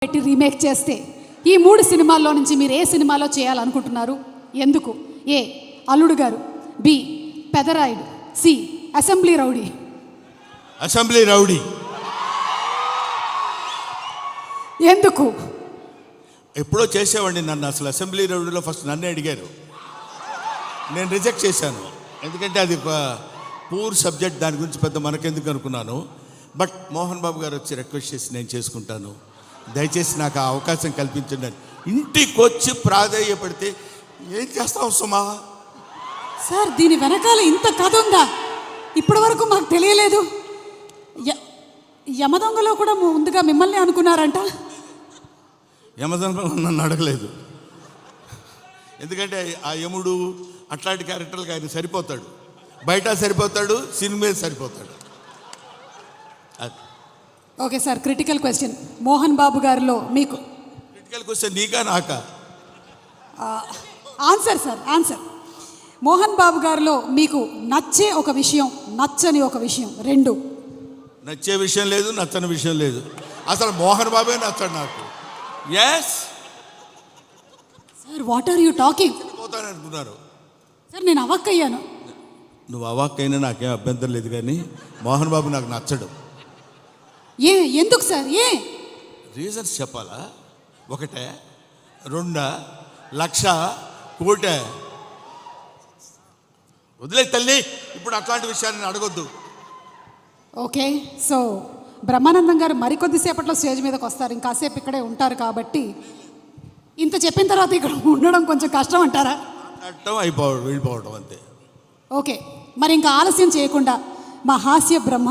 పెట్టి రీమేక్ చేస్తే ఈ 3 సినిమాల్లో నుంచి మీరు ఏ సినిమాలో చేయాలనుకుంటున్నారు? ఎందుకు? A Alludu Garu, B Pedarayudu, C assembly rowdy. Assembly rowdy. ఎందుకు? ఎప్పుడో చేసేవాడిని. నన్ను అసలు అసెంబ్లీ రౌడీలో ఫస్ట్ నన్నే అడిగారు, నేను రిజెక్ట్ చేశాను. ఎందుకంటే అది పూర్ సబ్జెక్ట్, దాని గురించి పెద్ద మనకెందుకు అనుకున్నాను. బట్ మోహన్ బాబు గారు వచ్చి రిక్వెస్ట్ చేసి నేను చేసుకుంటాను, దయచేసి నాకు ఆ అవకాశం కల్పించండి అని ఇంటికి వచ్చి ప్రాధేయపడితే ఏం చేస్తావు సుమా? సార్, దీని వెనకాల ఇంత కథ ఉందా? ఇప్పటి వరకు మాకు తెలియలేదు. యమదొంగలో కూడా ముందుగా మిమ్మల్ని అనుకున్నారంట. యమదొంగ నన్ను అడగలేదు, ఎందుకంటే ఆ యముడు అట్లాంటి క్యారెక్టర్లకు ఆయన సరిపోతాడు. బయట సరిపోతాడు, సినిమా సరిపోతాడు. Okay sir, critical question. Mohan Babu గారిలో మీకు క్రిటికల్ క్వశ్చన్ నీకా నాకా? Answer sir, answer. Mohan Babu గారిలో మీకు నచ్చే ఒక విషయం, నచ్చని ఒక విషయం, 2. నచ్చే విషయం లేదు, నచ్చని విషయం లేదు. అసలు మోహన్ బాబే నచ్చడు నాకు. Yes sir, what are you talking? పోతాననుకున్నారు సార్, నేను అవాక్కయ్యాను. నువ్వు అవాక్కైనా నాకేం అభ్యంతరం లేదు, కానీ మోహన్ బాబు నాకు నచ్చడు. ఎందుకు సార్? రీజన్స్ చెప్పాలా? 1, 2, 1,00,000, 1,00,00,000. వదిలే తల్లి, ఇప్పుడు అట్లాంటి విషయాన్ని అడగొద్దు. ఓకే, సో బ్రహ్మానందం గారు మరికొద్దిసేపట్లో స్టేజ్ మీదకి వస్తారు, ఇంకాసేపు ఇక్కడే ఉంటారు కాబట్టి ఇంత చెప్పిన తర్వాత ఇక్కడ ఉండడం కొంచెం కష్టం అంటారా? వెళ్ళిపోవడం అంతే. ఓకే, మరి ఇంకా ఆలస్యం చేయకుండా మా హాస్య బ్రహ్మ